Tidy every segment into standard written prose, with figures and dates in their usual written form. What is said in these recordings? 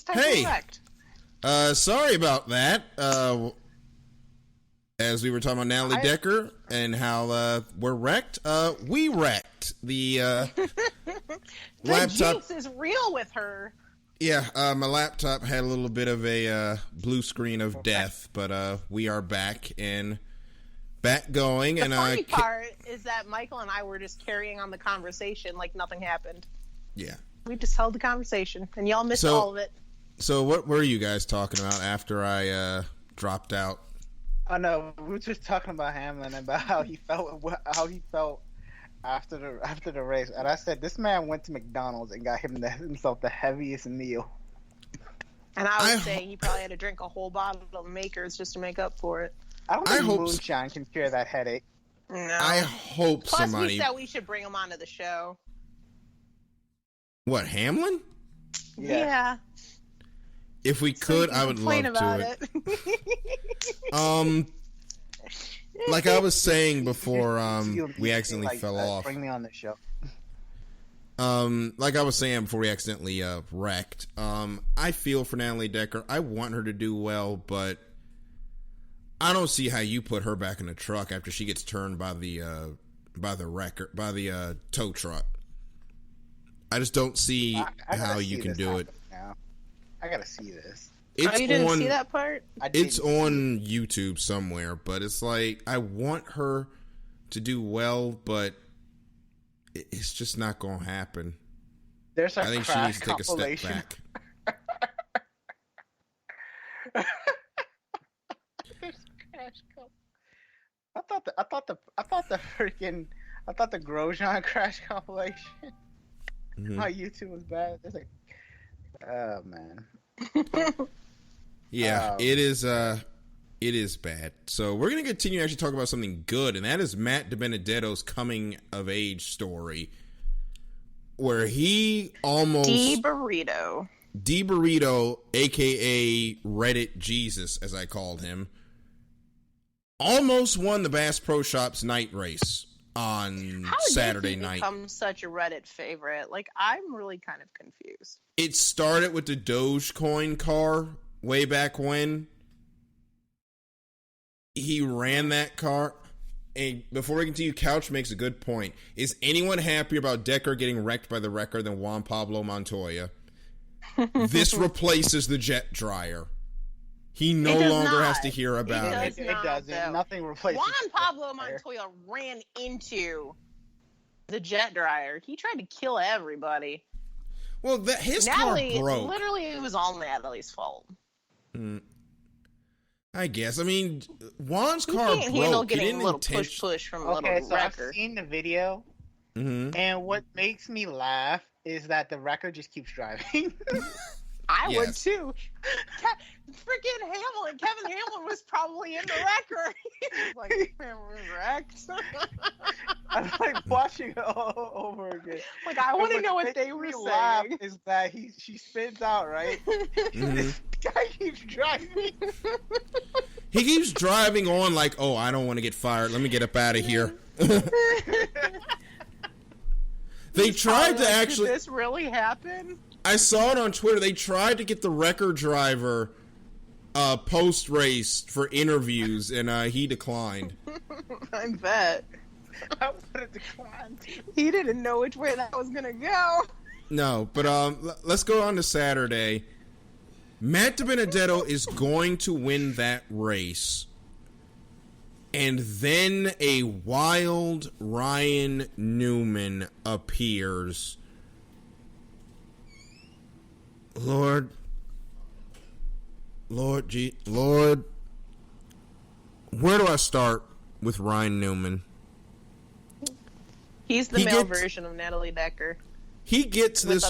This time Hey. correct. Sorry about that. As we were talking about Natalie Decker and how we're wrecked, we wrecked the The laptop. jinx is real with her. Yeah, my laptop had a little bit of a blue screen of death, but we are back and back going. The and funny part is that Michael and I were just carrying on the conversation like nothing happened. Yeah. We just held the conversation, and y'all missed all of it. So what were you guys talking about after I dropped out? Oh no, we were just talking about Hamlin, about how he felt after the race, and I said this man went to McDonald's and got himself the heaviest meal. And I was saying he probably had to drink a whole bottle of Makers just to make up for it. I don't think moonshine can cure that headache. No. I hope Plus, somebody. we said we should bring him onto the show. What, Hamlin? Yeah. If we could, I would love to. Like I was saying before, we accidentally fell off. Bring me on the show. Like I was saying before we accidentally wrecked. I feel for Natalie Decker. I want her to do well, but I don't see how you put her back in the truck after she gets turned by the tow truck. I just don't see how you can do it. Now. I gotta see this. You didn't see that part? It's on YouTube somewhere, but it's like I want her to do well, but it's just not going to happen. I think she needs to take a step back. I thought the Grosjean crash compilation on YouTube was bad. It's like, oh man. Yeah, it is bad. So we're going to continue to actually talk about something good, and that is Matt DiBenedetto's coming of age story, where he almost D-Burrito, aka Reddit Jesus, as I called him, almost won the Bass Pro Shops night race on Saturday night. How did he become such a Reddit favorite? Like, I'm really kind of confused. It started with the Dogecoin car way back when. He ran that car. And before we continue, Couch makes a good point. Is anyone happier about Decker getting wrecked by the wrecker than Juan Pablo Montoya? This replaces the jet dryer. He no longer has to hear about it. It doesn't. Nothing replaces Juan Pablo Montoya ran into the jet dryer. He tried to kill everybody. Well, his car broke. Literally, it was all Natalie's fault. I guess. I mean, Juan's car broke. Handle getting a little push from a little wrecker. I've seen the video, and what makes me laugh is that the wrecker just keeps driving. I would too. Freaking Hamlin. Kevin Hamlin was probably in the wrecker. He was like, man, we're wrecked. I'm like watching it all over again. Like, I want to know what they were saying. Is that she spins out, right? This guy keeps driving. He keeps driving on like, oh, I don't want to get fired. Let me get up out of here. They tried to actually. Did this really happen? I saw it on Twitter. They tried to get the wrecker driver post race for interviews, and he declined. I bet. I would have declined. He didn't know which way that was gonna go. No, but let's go on to Saturday. Matt DiBenedetto is going to win that race. And then a wild Ryan Newman appears. Lord, where do I start with Ryan Newman? He's the male version of Natalie Decker. He gets this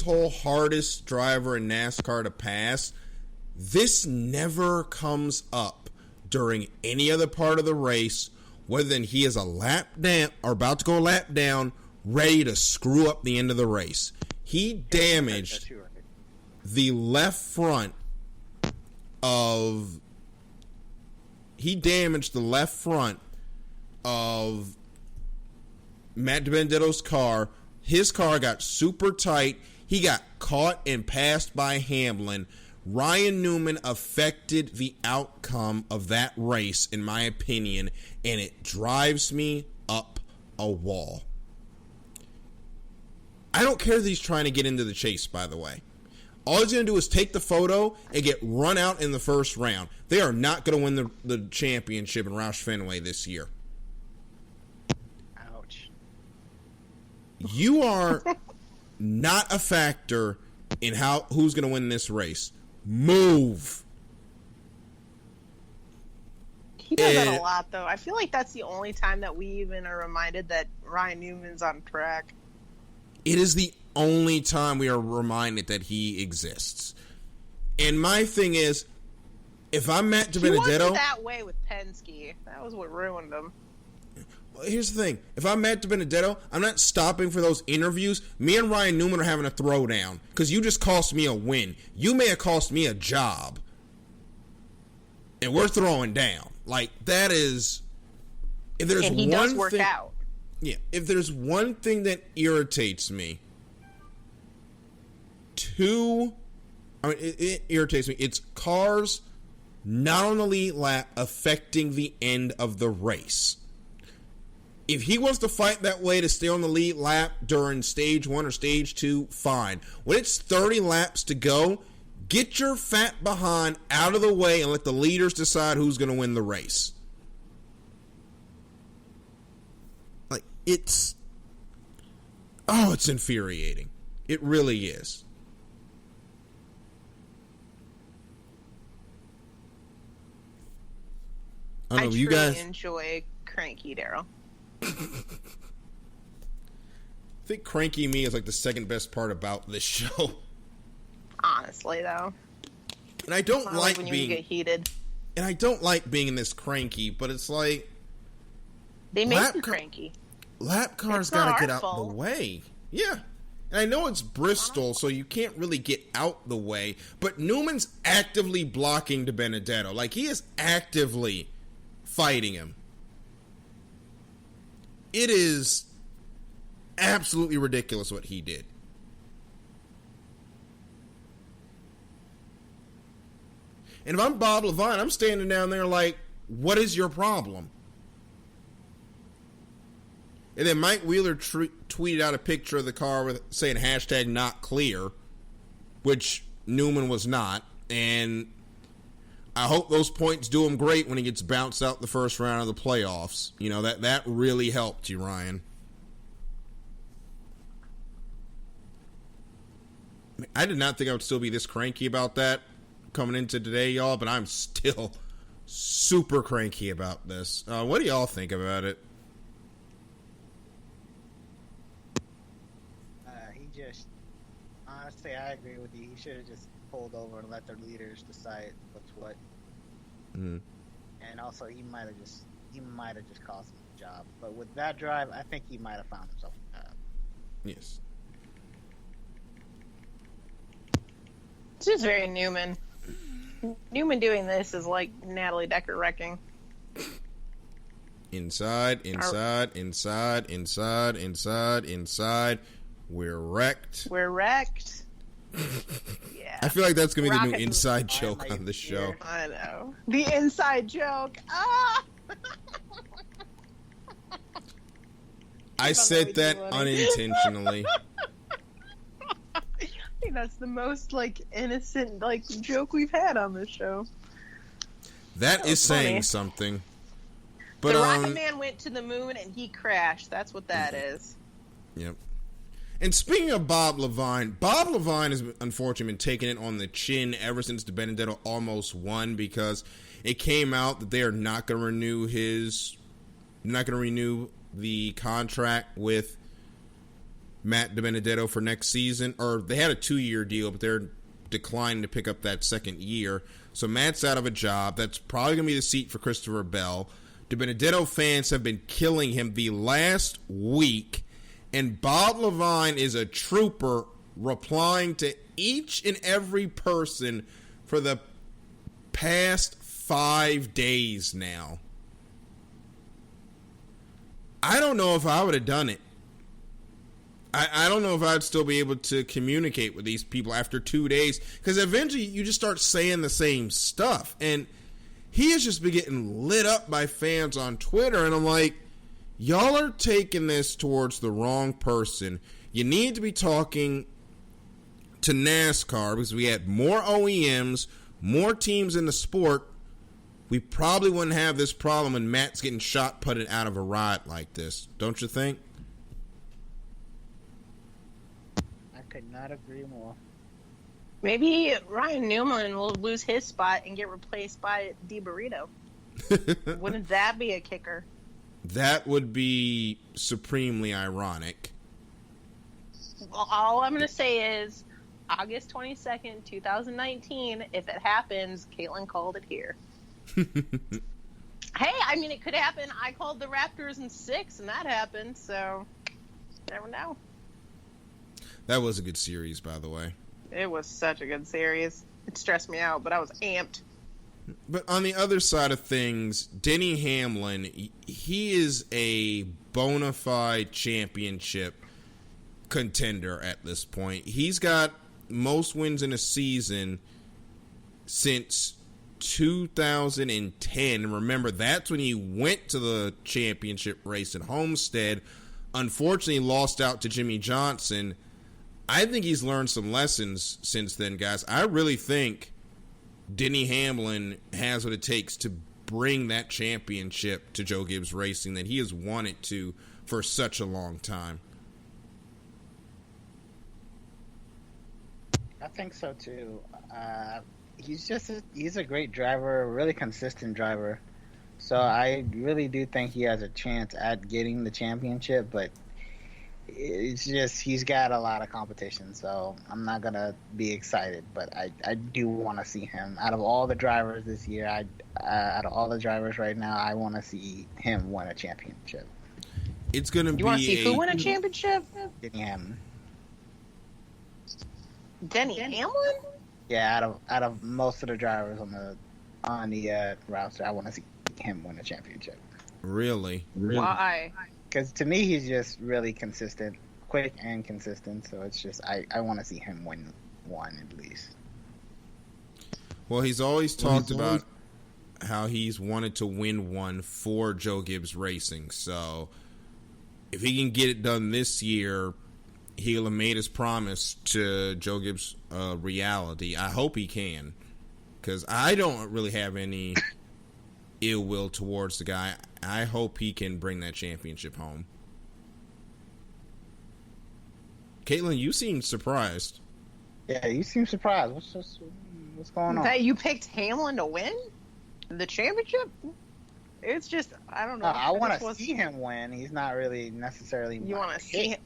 whole hardest driver in NASCAR to pass. This never comes up during any other part of the race, whether than he is a lap down or about to go a lap down, ready to screw up the end of the race. He damaged the left front of Matt DiBenedetto's car His car got super tight. He got caught and passed by Hamlin. Ryan Newman affected the outcome of that race, in my opinion, and it drives me up a wall. I don't care that he's trying to get into the chase, by the way. All he's going to do is take the photo and get run out in the first round. They are not going to win the championship in Roush Fenway this year. Ouch. You are not a factor in who's going to win this race. Move. He does that a lot, though. I feel like that's the only time that we even are reminded that Ryan Newman's on track. It is the only time we are reminded that he exists. And my thing is, if I'm Matt DiBenedetto... He wasn't that way with Penske. That was what ruined him. Well, here's the thing. If I'm Matt DiBenedetto, I'm not stopping for those interviews. Me and Ryan Newman are having a throwdown because you just cost me a win. You may have cost me a job. And we're throwing down. Like, that is... If there's and he does work out. Yeah, if there's one thing that irritates me, it irritates me. It's cars not on the lead lap affecting the end of the race. If he wants to fight that way to stay on the lead lap during stage 1 or stage 2, fine. When it's 30 laps to go, get your fat behind out of the way and let the leaders decide who's going to win the race. Like, it's infuriating. It really is. I don't know, you guys enjoy Cranky Daryl. I think Cranky Me is like the second best part about this show. Honestly, though. And I don't like when being... you get heated. And I don't like being in this cranky, but it's like... They make you cranky. Lap cars gotta get out the way. Yeah. And I know it's Bristol, so you can't really get out the way, but Newman's actively blocking DiBenedetto. Like, he is actively fighting him. It is absolutely ridiculous what he did. And if I'm Bob Levine, I'm standing down there like, what is your problem? And then Mike Wheeler tweeted out a picture of the car with saying hashtag not clear, which Newman was not. And I hope those points do him great when he gets bounced out the first round of the playoffs. You know, that really helped you, Ryan. I did not think I would still be this cranky about that coming into today, y'all, but I'm still super cranky about this. What do y'all think about it? Honestly, I agree with you. He should have just pulled over and let their leaders decide what's what. Mm-hmm. And also, he might have just cost him a job. But with that drive, I think he might have found himself a job. Yes. It's just very Newman. Newman doing this is like Natalie Decker wrecking. Inside. We're wrecked. Yeah. I feel like that's going to be the new inside joke on the show. I know. The inside joke. Ah! I said that unintentionally. I think that's the most, innocent, joke we've had on this show. That is funny. saying something. But, the Rocket Man went to the moon and he crashed. That's what that is. Yep. And speaking of Bob Levine has unfortunately been taking it on the chin ever since DiBenedetto almost won, because it came out that they are not going to renew the contract with Matt DiBenedetto for next season. Or they had a 2-year deal, but they're declining to pick up that second year. So Matt's out of a job. That's probably going to be the seat for Christopher Bell. DiBenedetto fans have been killing him the last week. And Bob Levine is a trooper, replying to each and every person for the past 5 days now. I don't know if I would have done it. I don't know if I'd still be able to communicate with these people after 2 days, because eventually you just start saying the same stuff. And he has just been getting lit up by fans on Twitter, and I'm like, y'all are taking this towards the wrong person. You need to be talking to NASCAR, because we had more OEMs, more teams in the sport. We probably wouldn't have this problem when Matt's getting shot putted out of a ride like this. Don't you think? Could not agree more. Maybe Ryan Newman will lose his spot and get replaced by DiBurrito. Wouldn't that be a kicker? That would be supremely ironic. Well, all I'm going to say is August 22nd, 2019, if it happens, Caitlin called it here. Hey, I mean, it could happen. I called the Raptors in 6, and that happened, so never know. That was a good series, by the way. It was such a good series. It stressed me out, but I was amped. But on the other side of things, Denny Hamlin, he is a bona fide championship contender at this point. He's got most wins in a season since 2010. Remember, that's when he went to the championship race at Homestead. Unfortunately, lost out to Jimmy Johnson. I think he's learned some lessons since then, guys. I really think Denny Hamlin has what it takes to bring that championship to Joe Gibbs Racing that he has wanted to for such a long time. I think so too. He's a great driver, a really consistent driver. So I really do think he has a chance at getting the championship, but it's just he's got a lot of competition, so I'm not gonna be excited. But I do want to see him. Out of all the drivers this year, out of all the drivers right now, I want to see him win a championship. It's gonna be. You want to see who win a championship? Denny Hamlin. Denny Hamlin? Yeah, out of most of the drivers on the roster, I want to see him win a championship. Really? Why? Because to me, he's just really consistent, quick and consistent. So it's just I want to see him win one at least. Well, he's always talked about how he's wanted to win one for Joe Gibbs Racing. So if he can get it done this year, he'll have made his promise to Joe Gibbs reality. I hope he can, because I don't really have any ill will towards the guy. I hope he can bring that championship home. Caitlin, you seem surprised. Yeah, you seem surprised. What's going on? That you picked Hamlin to win the championship? It's just, I don't know. No, I want to see him win. He's not really necessarily. You want to see him?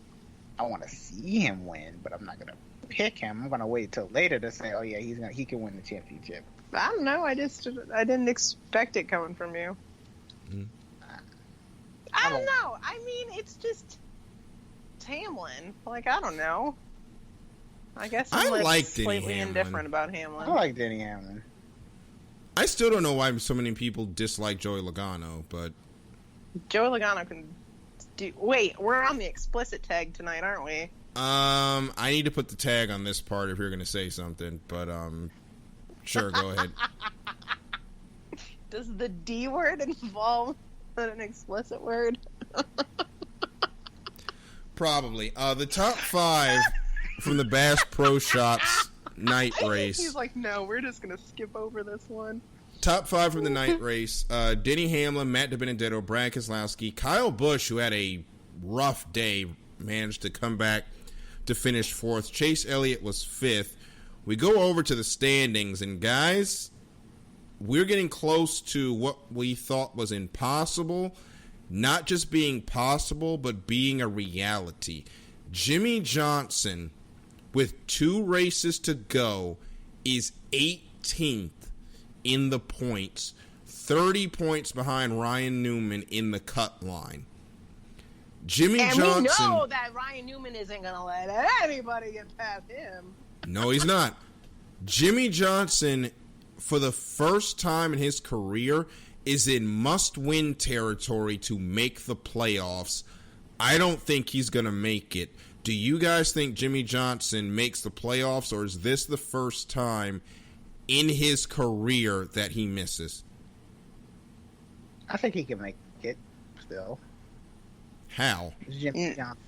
I want to see him win, but I'm not gonna pick him. I'm gonna wait till later to say, oh yeah, he can win the championship. I don't know. I didn't expect it coming from you. Mm-hmm. I don't know. I mean, it's just Hamlin. Like, I don't know. I guess I'm like slightly Denny indifferent Hamlin. about Hamlin. I like Denny Hamlin. I still don't know why so many people dislike Joey Logano, but Joey Logano can do. Wait, we're on the explicit tag tonight, aren't we? I need to put the tag on this part if you're going to say something, but sure, go ahead. Does the D word involve an explicit word? Probably. The top 5 from the Bass Pro Shops night race. He's like, no, we're just going to skip over this one. Top 5 from the night race. Denny Hamlin, Matt DiBenedetto, Brad Keselowski, Kyle Busch, who had a rough day, managed to come back to finish 4th. Chase Elliott was 5th. We go over to the standings, and guys, we're getting close to what we thought was impossible. Not just being possible, but being a reality. Jimmy Johnson, with 2 races to go, is 18th in the points, 30 points behind Ryan Newman in the cut line. Jimmy Johnson. We know that Ryan Newman isn't going to let anybody get past him. No, he's not. Jimmy Johnson, for the first time in his career, is in must-win territory to make the playoffs. I don't think he's going to make it. Do you guys think Jimmie Johnson makes the playoffs, or is this the first time in his career that he misses? I think he can make it still. How? Jimmie Johnson.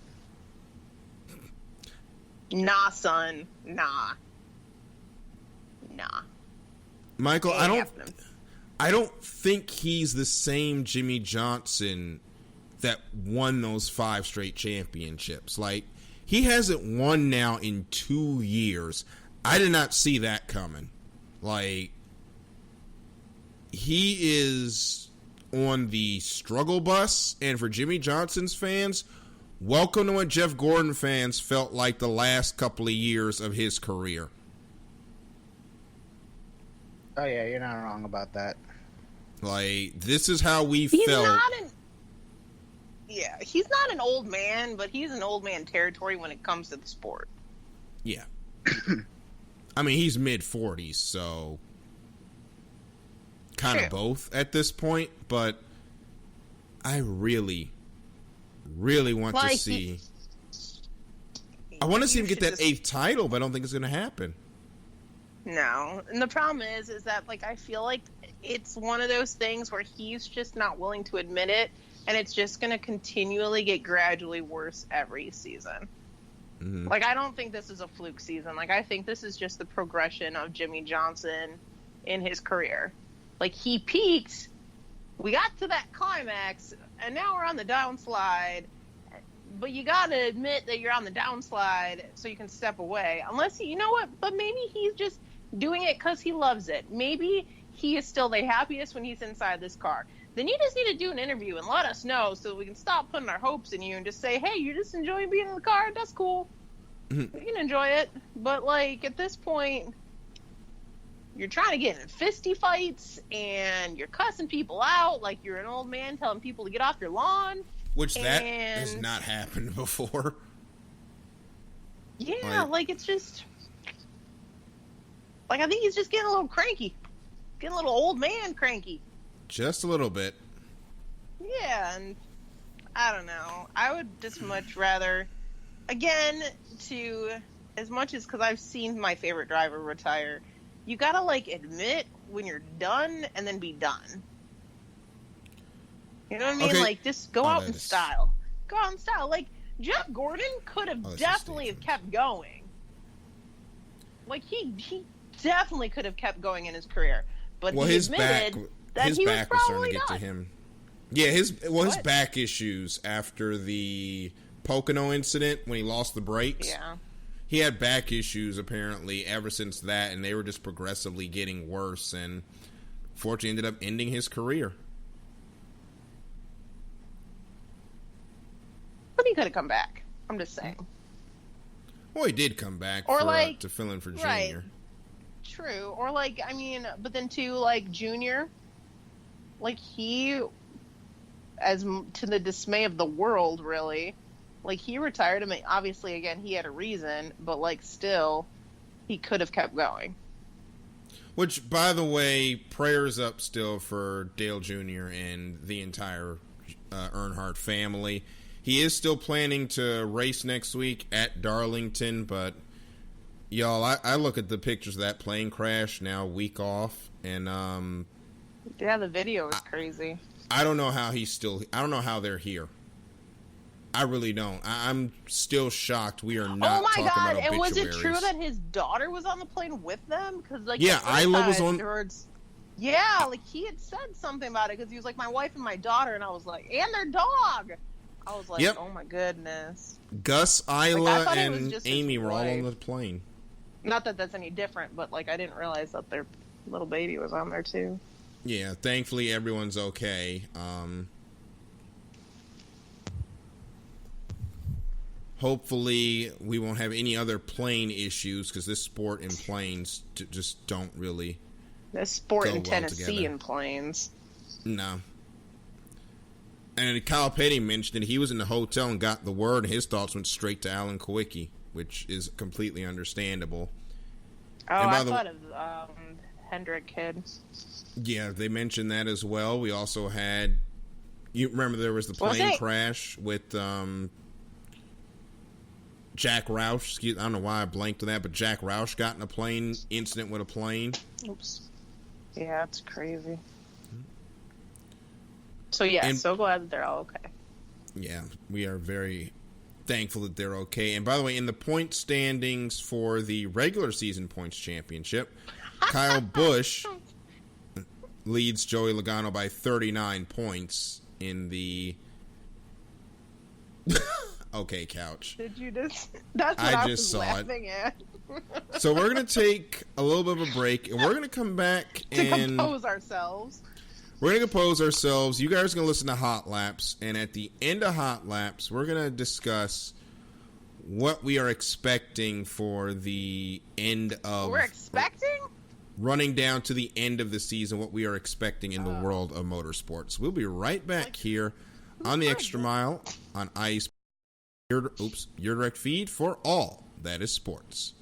Nah, son. Nah. Michael, Ain't happening. I don't think he's the same Jimmie Johnson that won those 5 straight championships. Like, he hasn't won now in 2 years. I did not see that coming. Like, he is on the struggle bus, and for Jimmie Johnson's fans, welcome to what Jeff Gordon fans felt like the last couple of years of his career. Oh, yeah, you're not wrong about that. Like, this is how we He's felt. he's not an old man, but he's in old man territory when it comes to the sport. Yeah. I mean, he's mid-40s, so kind of both at this point, but I really, really want to see... I want to see him get that 8th title, but I don't think it's going to happen. No. And the problem is that, like, I feel like it's one of those things where he's just not willing to admit it, and it's just going to continually get gradually worse every season. Mm-hmm. Like, I don't think this is a fluke season. Like, I think this is just the progression of Jimmie Johnson in his career. Like, he peaked, we got to that climax, and now we're on the downslide. But you gotta admit that you're on the downslide so you can step away. Unless, you know what, but maybe he's just doing it because he loves it. Maybe he is still the happiest when he's inside this car. Then you just need to do an interview and let us know so we can stop putting our hopes in you and just say, hey, you're just enjoying being in the car? That's cool. Mm-hmm. We can enjoy it. But, like, at this point, you're trying to get in fisty fights and you're cussing people out like you're an old man telling people to get off your lawn. Which that has not happened before. Yeah, like it's just... Like, I think he's just getting a little cranky. Getting a little old man cranky. Just a little bit. Yeah, and I don't know. I would just much rather... Again, as much as... Because I've seen my favorite driver retire. You gotta, like, admit when you're done and then be done. You know what I mean? Okay. Like, just go out in style. Go out in style. Like, Jeff Gordon could have definitely have kept going. Like, he definitely could have kept going in his career. But he admitted that he was probably not. To him. Yeah, his back issues after the Pocono incident when he lost the brakes. Yeah. He had back issues, apparently, ever since that, and they were just progressively getting worse, and fortunately ended up ending his career. But he could have come back. I'm just saying. Well, he did come back to fill in for Junior. Right. True. Or, like, I mean, but then, too, like, Junior, like, he, to the dismay of the world, really, like, he retired. I mean, obviously, again, he had a reason, but, like, still, he could have kept going. Which, by the way, prayers up still for Dale Jr. and the entire Earnhardt family. He is still planning to race next week at Darlington, but y'all, I look at the pictures of that plane crash now, week off, and yeah, the video is crazy. I don't know how I don't know how they're here. I really don't. I'm still shocked we are not talking about obituaries. Oh my God, and was it true that his daughter was on the plane with them? Because, like, yeah, Isla was on. Yeah, like, he had said something about it, because he was like, my wife and my daughter, and I was like, and their dog! I was like, yep. Oh my goodness. Gus, Isla, and Amy were all on the plane. Not that that's any different, but, like, I didn't realize that their little baby was on there, too. Yeah, thankfully everyone's okay. Hopefully we won't have any other plane issues, because this sport and planes just don't really This sport in well Tennessee together. and planes. No. And Kyle Petty mentioned that he was in the hotel and got the word, and his thoughts went straight to Alan Kawicki, which is completely understandable. Oh, I thought of Hendrick kid. Yeah, they mentioned that as well. We also had... You remember there was the plane crash with... Jack Roush, I don't know why I blanked on that, but Jack Roush got in a plane incident with a plane. Oops. Yeah, it's crazy. So yeah, so glad that they're all okay. Yeah, we are very thankful that they're okay. And by the way, in the point standings for the regular season points championship, Kyle Busch leads Joey Logano by 39 points in the... Okay, Couch. Did you just... That's what I just was laughing at. So we're going to take a little bit of a break, and we're going to come back to compose ourselves. We're going to compose ourselves. You guys are going to listen to Hot Laps, and at the end of Hot Laps, we're going to discuss what we are expecting for the end of... We're expecting? Running down to the end of the season, what we are expecting in the world of motorsports. We'll be right back here on the Extra Mile on IE Sports. Your direct feed for all that is sports.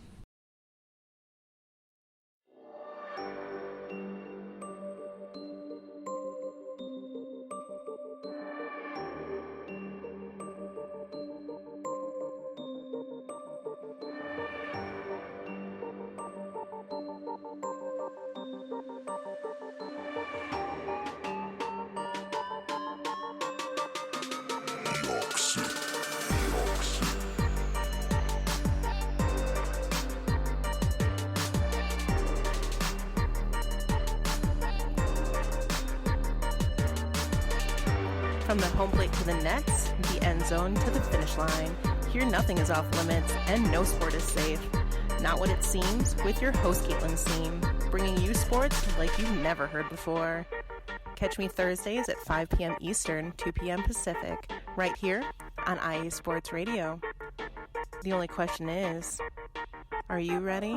From the home plate to the nets, the end zone to the finish line, here nothing is off limits and no sport is safe. Not what it seems, with your host Caitlin Seam, bringing you sports like you've never heard before. Catch me Thursdays at 5 p.m. Eastern, 2 p.m. Pacific, right here on IE Sports Radio. The only question is, are you ready?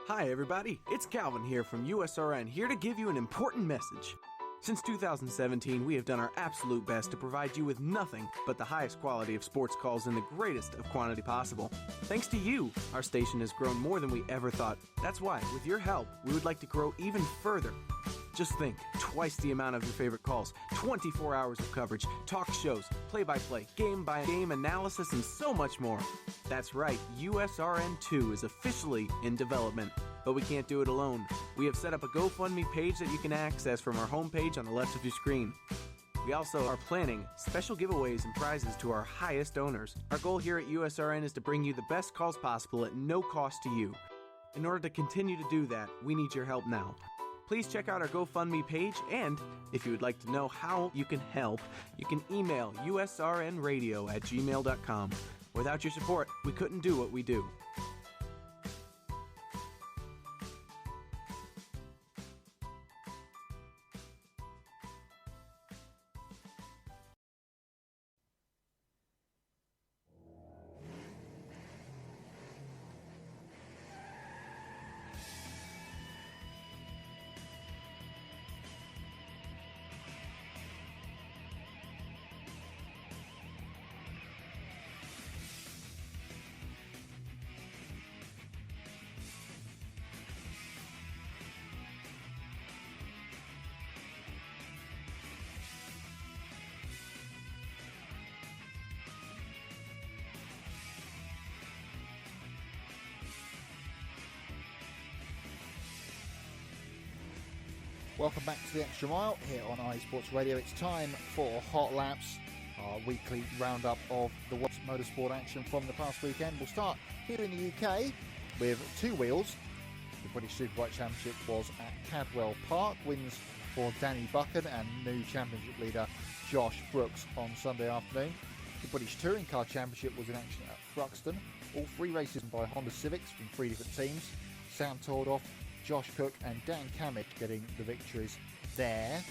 Hi everybody, it's Calvin here from USRN, here to give you an important message. Since 2017, we have done our absolute best to provide you with nothing but the highest quality of sports calls in the greatest of quantity possible. Thanks to you, our station has grown more than we ever thought. That's why, with your help, we would like to grow even further. Just think, twice the amount of your favorite calls, 24 hours of coverage, talk shows, play-by-play, game-by-game analysis, and so much more. That's right, USRN2 is officially in development, but we can't do it alone. We have set up a GoFundMe page that you can access from our homepage on the left of your screen. We also are planning special giveaways and prizes to our highest owners. Our goal here at USRN is to bring you the best calls possible at no cost to you. In order to continue to do that, we need your help now. Please check out our GoFundMe page, and if you would like to know how you can help, you can email usrnradio@gmail.com. Without your support, we couldn't do what we do. Welcome back to the Extra Mile here on IE Sports Radio. It's time for Hot Laps, our weekly roundup of the world's motorsport action from the past weekend. We'll start here in the UK with two wheels. The British Superbike Championship was at Cadwell Park. Wins for Danny Buchan and new championship leader Josh Brooks on Sunday afternoon. The British Touring Car Championship was in action at Thruxton. All three races by Honda Civics from three different teams. Sam Tordoff, Josh Cook and Dan Kammick getting the victories there.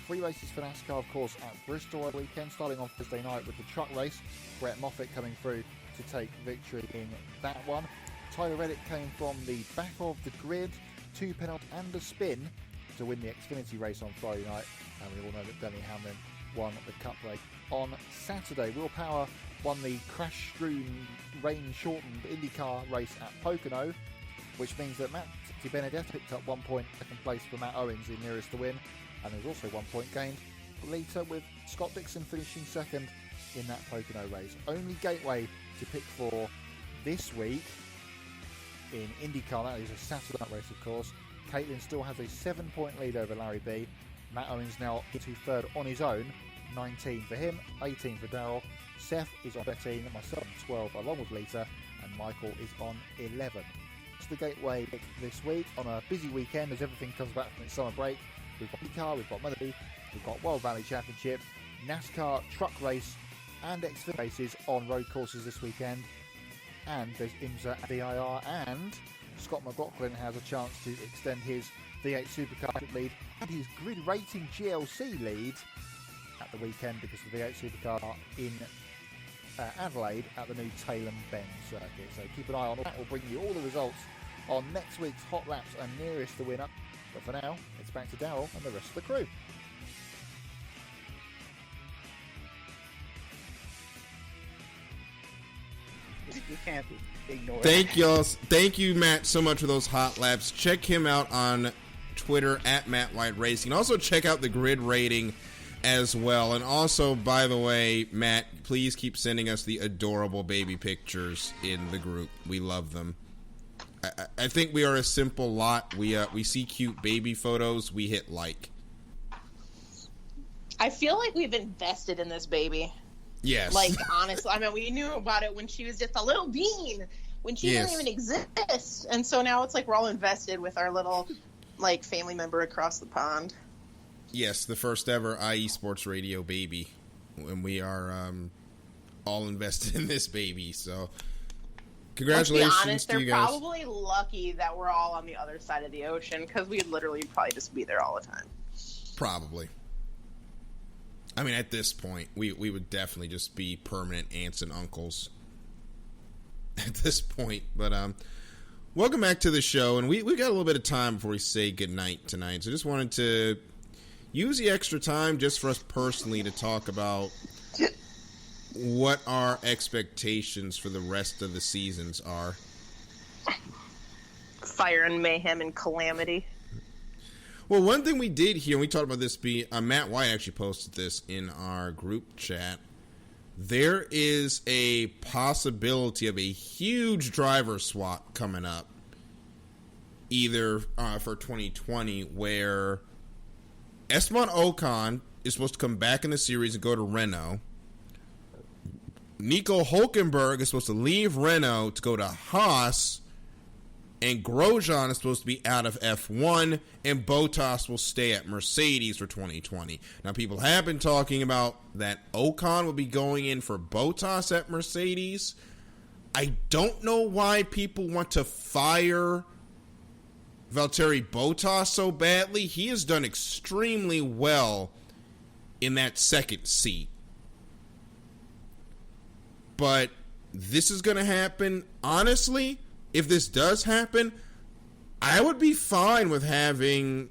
3 races for NASCAR, of course, at Bristol over the weekend, starting on Thursday night with the truck race. Brett Moffitt coming through to take victory in that one. Tyler Reddick came from the back of the grid, 2 penalties and a spin to win the Xfinity race on Friday night. And we all know that Denny Hamlin won the Cup race on Saturday. Will Power won the crash-strewn, rain-shortened IndyCar race at Pocono, which means that Matt Benedetto picked up 1 point, second place for Matt Owens, the nearest to win, and there was also 1 point gained later with Scott Dixon finishing second in that Pocono race. Only gateway to pick for this week in IndyCar, that is a Saturday night race, of course. Caitlin still has a 7-point lead over Larry B. Matt Owens now into third on his own, 19 for him, 18 for Darrell. Seth is on 13, myself on 12 along with Lita, and Michael is on 11. It's the gateway pick this week on a busy weekend as everything comes back from its summer break. We've got IndyCar, we've got Mother, we've got World Valley Championship, NASCAR truck race and Xfinity races on road courses this weekend. And there's IMSA and VIR, and Scott McLaughlin has a chance to extend his V8 Supercar lead and his grid rating GLC lead at the weekend, because the V8 Supercar are in Adelaide at the new Tailem Bend circuit. So keep an eye on that. We'll bring you all the results on next week's Hot Laps and Nearest the Winner. But for now, it's back to Darrell and the rest of the crew. You can't ignore Thank y'all. Thank you, Matt, so much for those hot laps. Check him out on Twitter at Matt White Racing. Also check out the grid rating as well. And also, by the way, Matt, please keep sending us the adorable baby pictures in the group. We love them. I think we are a simple lot. We see cute baby photos, we hit like. I feel like we've invested in this baby. Yes. Like, honestly, I mean, we knew about it when she was just a little bean, when she didn't even exist. And so now it's like we're all invested with our little, like, family member across the pond. Yes, the first ever IE Sports Radio baby. And we are all invested in this baby. So, congratulations Let's be honest, to you they're guys. probably lucky that we're all on the other side of the ocean, because we'd literally probably just be there all the time. Probably. I mean, at this point, we would definitely just be permanent aunts and uncles at this point. But welcome back to the show, and we got a little bit of time before we say goodnight tonight. So just wanted to use the extra time just for us personally to talk about what our expectations for the rest of the seasons are. Fire and mayhem and calamity. Well, one thing we did here, and we talked about this, Matt White actually posted this in our group chat. There is a possibility of a huge driver swap coming up, either for 2020, where Esteban Ocon is supposed to come back in the series and go to Renault. Nico Hülkenberg is supposed to leave Renault to go to Haas. And Grosjean is supposed to be out of F1, and Bottas will stay at Mercedes for 2020. Now, people have been talking about that Ocon will be going in for Bottas at Mercedes. I don't know why people want to fire Valtteri Bottas so badly. He has done extremely well in that second seat. But this is going to happen. Honestly, if this does happen, I would be fine with having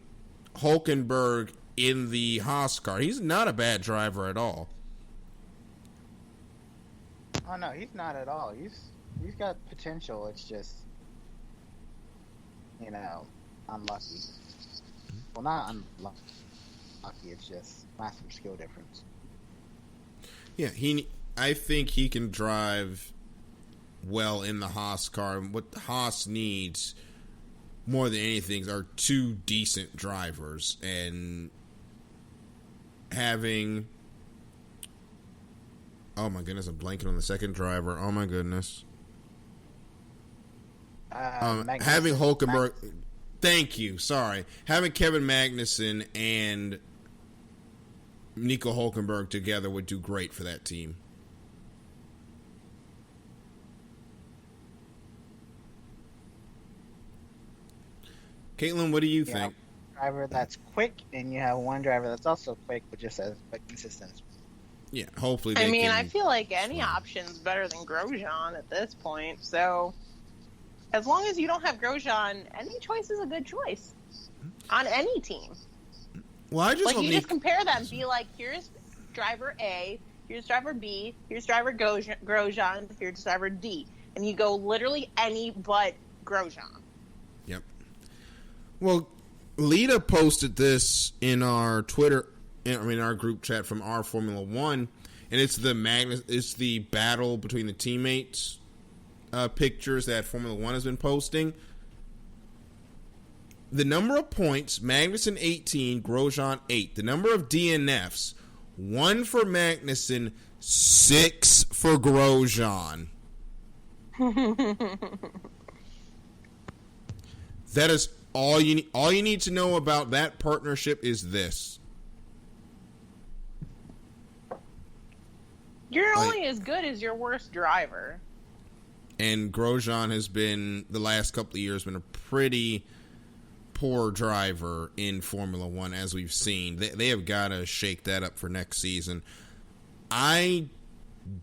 Hülkenberg in the Haas car. He's not a bad driver at all. Oh no, he's not at all. He's got potential. It's just, unlucky. Well, not unlucky. It's just massive skill difference. Yeah, I think he can drive well in the Haas car. What Haas needs more than anything are two decent drivers, and having, oh my goodness, I'm blanking on the second driver. Oh my goodness. Having Hülkenberg, thank you, sorry. Having Kevin Magnussen and Nico Hülkenberg together would do great for that team. Caitlin, what do you think? driver that's quick, and you have one driver that's also quick, but just as consistent. Yeah, hopefully. I feel like any option's better than Grosjean at this point. So, as long as you don't have Grosjean, any choice is a good choice on any team. Well, I just just compare them. Be like, here's driver A, here's driver B, here's driver Grosjean, here's driver D, and you go literally any but Grosjean. Yep. Well, Lita posted this in our Twitter. Our group chat from our Formula One, and it's the battle between the teammates pictures that Formula One has been posting. The number of points, Magnussen 18, Grosjean 8. The number of DNFs, 1 for Magnussen, 6 for Grosjean. That is all you need. All you need to know about that partnership is this. You're only as good as your worst driver. And Grosjean has been, the last couple of years, been a pretty poor driver in Formula One, as we've seen. They have got to shake that up for next season. I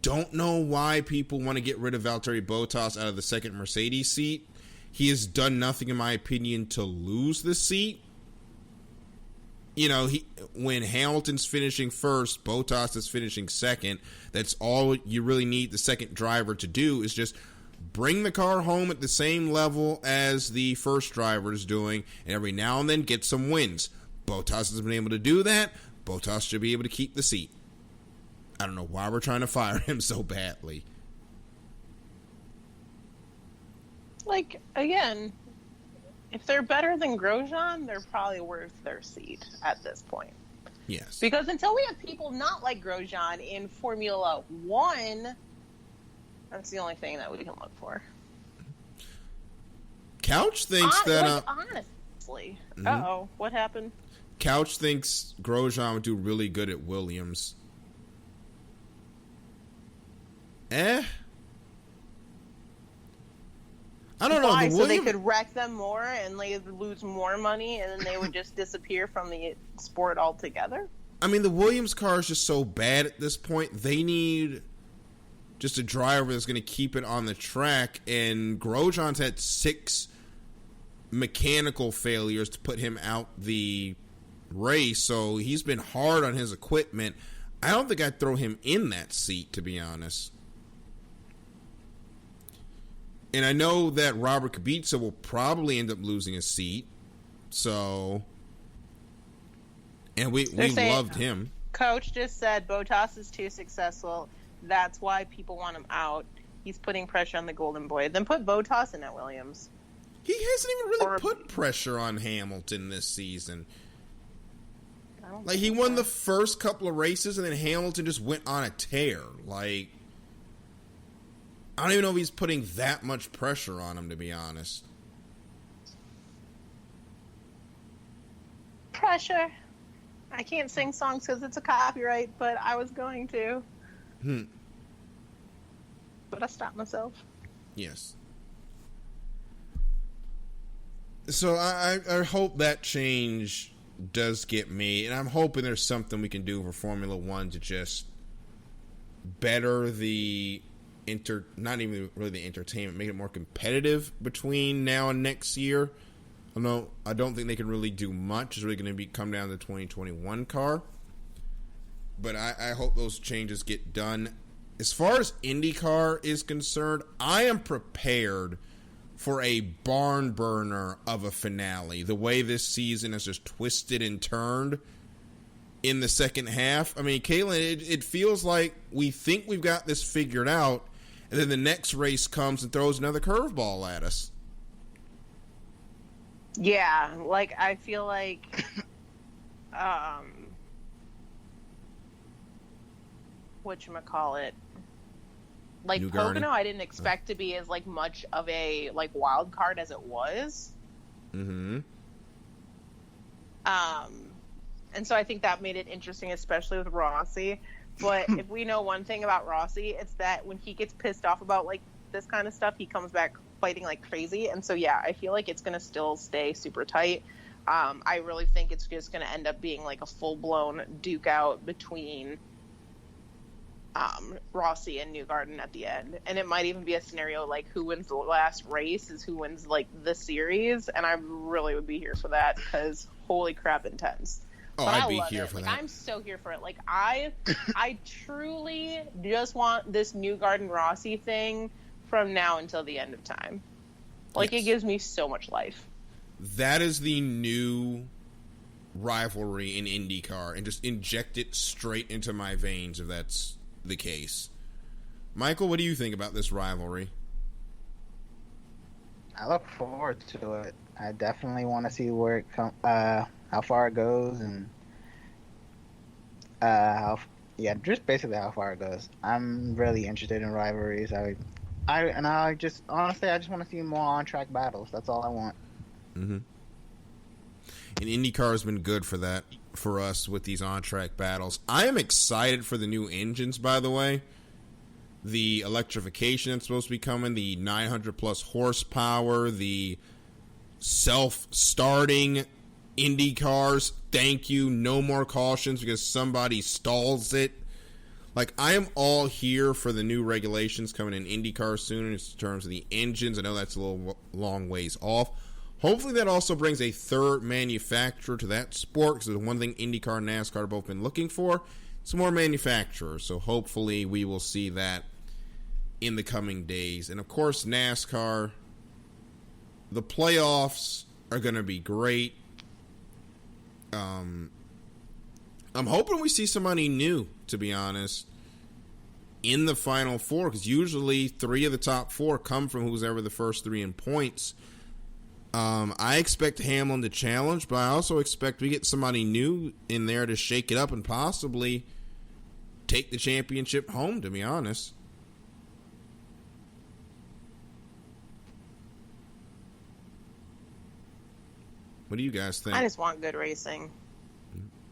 don't know why people want to get rid of Valtteri Bottas out of the second Mercedes seat. He has done nothing, in my opinion, to lose the seat. You know, when Hamilton's finishing first, Bottas is finishing second. That's all you really need the second driver to do, is just bring the car home at the same level as the first driver is doing, and every now and then get some wins. Bottas has been able to do that. Bottas should be able to keep the seat. I don't know why we're trying to fire him so badly. Like, again, if they're better than Grosjean, they're probably worth their seat at this point. Yes. Because until we have people not like Grosjean in Formula One, that's the only thing that we can look for. Couch thinks honestly. Uh-oh, what happened? Couch thinks Grosjean would do really good at Williams. I don't know. Why? So they could wreck them more and they would lose more money, and then they would just disappear from the sport altogether? I mean, the Williams car is just so bad at this point. They need just a driver that's going to keep it on the track, and Grosjean's had 6 mechanical failures to put him out the race, so he's been hard on his equipment. I don't think I'd throw him in that seat, to be honest. And I know that Robert Kubica will probably end up losing a seat. So, and we loved him. Coach just said Bottas is too successful. That's why people want him out. He's putting pressure on the Golden Boy. Then put Bottas in at Williams. He hasn't even really put pressure on Hamilton this season. Like, he won the first couple of races, and then Hamilton just went on a tear. Like, I don't even know if he's putting that much pressure on him, to be honest. Pressure. I can't sing songs because it's a copyright, but I was going to. But I stopped myself. Yes. So I hope that change does get made, and I'm hoping there's something we can do for Formula One to just better the not even really the entertainment, make it more competitive between now and next year. I don't think they can really do much. It's really going to come down to the 2021 car. But I hope those changes get done. As far as IndyCar is concerned, I am prepared for a barn burner of a finale. The way this season has just twisted and turned in the second half. I mean, Caitlin, it feels like we think we've got this figured out, and then the next race comes and throws another curveball at us. Yeah, like, I feel like whatchamacallit, like Pocono, I didn't expect to be as like much of a like wild card as it was. Mm-hmm. And so I think that made it interesting, especially with Rossi. But if we know one thing about Rossi, it's that when he gets pissed off about like this kind of stuff, he comes back fighting like crazy. And so yeah, I feel like it's gonna still stay super tight. I really think it's just going to end up being like a full-blown duke out between Rossi and Newgarden at the end. And it might even be a scenario like who wins the last race is who wins like the series. And I really would be here for that because holy crap, intense. Oh, I'd be here for that. I'm so here for it. Like I truly just want this Newgarden Rossi thing from now until the end of time. Like It gives me so much life. That is the new rivalry in IndyCar, and just inject it straight into my veins if that's the case. Michael, what do you think about this rivalry? I look forward to it. I definitely want to see where it how far it goes, and just basically how far it goes. I'm really interested in rivalries. I just want to see more on-track battles. That's all I want. Mm-hmm. And IndyCar has been good for that, for us, with these on-track battles. I am excited for the new engines, by the way. The electrification that's supposed to be coming, the 900-plus horsepower, the self-starting Indy cars. Thank you. No more cautions because somebody stalls it. Like, I am all here for the new regulations coming in IndyCar soon in terms of the engines. I know that's a little long ways off. Hopefully that also brings a third manufacturer to that sport, because the one thing IndyCar and NASCAR have both been looking for, some more manufacturers. So hopefully we will see that in the coming days. And of course, NASCAR, the playoffs are going to be great. I'm hoping we see somebody new, to be honest, in the Final Four, because usually 3 of the top 4 come from who's ever the first 3 in points. I expect Hamlin to challenge, but I also expect we get somebody new in there to shake it up and possibly take the championship home, to be honest. What do you guys think? I just want good racing.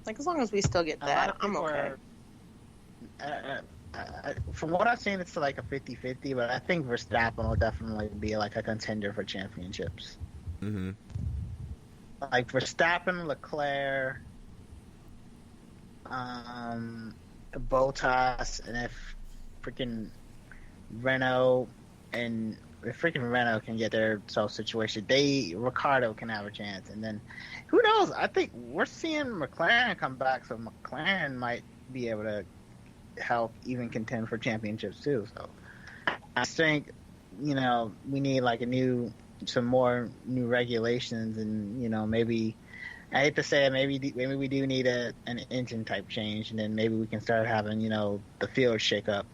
Like, as long as we still get that, I'm okay. From what I've seen, it's like a 50-50, but I think Verstappen will definitely be like a contender for championships. Mm-hmm. Like Verstappen, Leclerc, Bottas, and if freaking Renault can get their situation, Ricciardo can have a chance. And then, who knows? I think we're seeing McLaren come back, so McLaren might be able to help even contend for championships too. So I think, we need like some more new regulations, and maybe, I hate to say it, maybe we do need an engine type change, and then maybe we can start having the field shake up.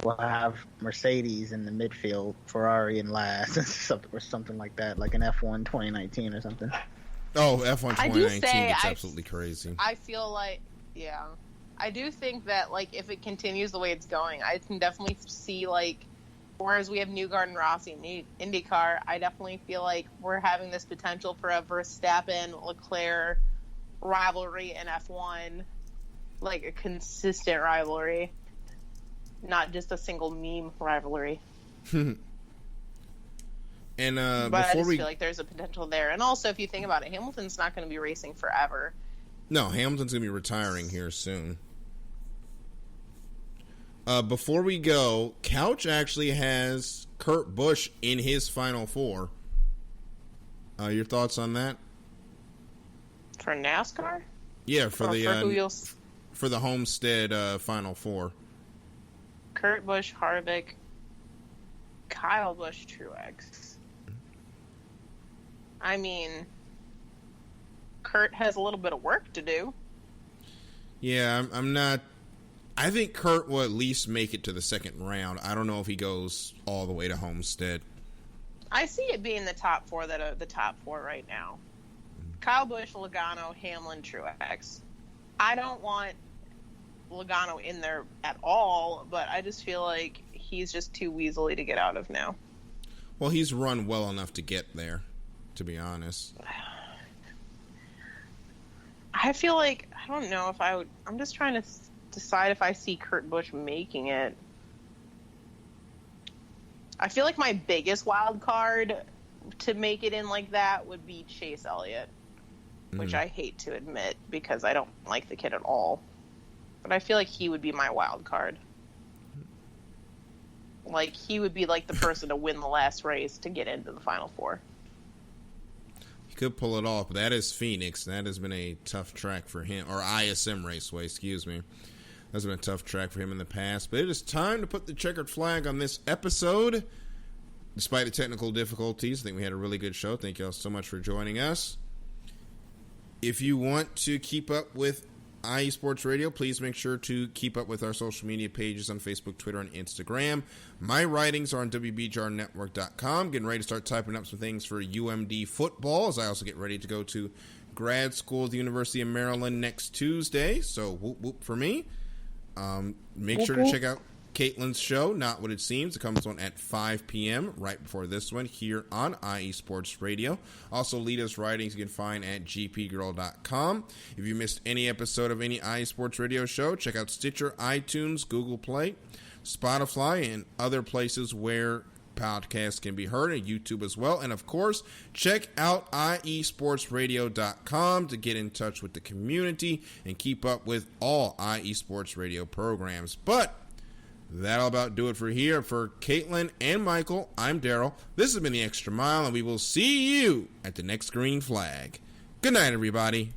We'll have Mercedes in the midfield, Ferrari in last, or something like that, like an F1 2019 or something. Oh, F1 2019 is absolutely crazy. I feel like, yeah. I do think that, like, if it continues the way it's going, I can definitely see, like, whereas we have Newgarden and Rossi in IndyCar, I definitely feel like we're having this potential for a Verstappen-Leclerc rivalry in F1, like a consistent rivalry. Not just a single meme rivalry. And but I just feel like there's a potential there. And also, if you think about it, Hamilton's not going to be racing forever. No, Hamilton's going to be retiring here soon. Before we go, Couch actually has Kurt Busch in his Final Four. Your thoughts on that? For NASCAR? Yeah, for the Homestead Final Four. Kurt Busch, Harvick, Kyle Busch, Truex. I mean, Kurt has a little bit of work to do. Yeah, I'm not. I think Kurt will at least make it to the second round. I don't know if he goes all the way to Homestead. I see it being the top 4 that are the top 4 right now. Kyle Busch, Logano, Hamlin, Truex. I don't want Logano in there at all, but I just feel like he's just too weaselly to get out of now. Well, he's run well enough to get there, to be honest. I feel like, I don't know if I would, I'm just trying to decide if I see Kurt Busch making it. I feel like my biggest wild card to make it in like that would be Chase Elliott. which I hate to admit because I don't like the kid at all. But I feel like he would be my wild card. Like, he would be like the person to win the last race to get into the Final Four. He could pull it off, but that is Phoenix. That has been a tough track for him. Or ISM Raceway, excuse me. That's been a tough track for him in the past. But it is time to put the checkered flag on this episode. Despite the technical difficulties, I think we had a really good show. Thank you all so much for joining us. If you want to keep up with IE Sports Radio, please make sure to keep up with our social media pages on Facebook, Twitter, and Instagram. My writings are on WBGRnetwork.com. Getting ready to start typing up some things for UMD football as I also get ready to go to grad school at the University of Maryland next Tuesday. So whoop whoop for me. Make sure to check out Caitlin's show, Not What It Seems. It comes on at 5 p.m. right before this one here on IE Sports Radio. Also, Lita's writings you can find at gpgirl.com. If you missed any episode of any IE Sports Radio show, check out Stitcher, iTunes, Google Play, Spotify, and other places where podcasts can be heard, and YouTube as well. And, of course, check out iesportsradio.com to get in touch with the community and keep up with all IE Sports Radio programs. But that'll about do it for here. For Caitlin and Michael, I'm Daryl. This has been The Extra Mile, and we will see you at the next green flag. Good night, everybody.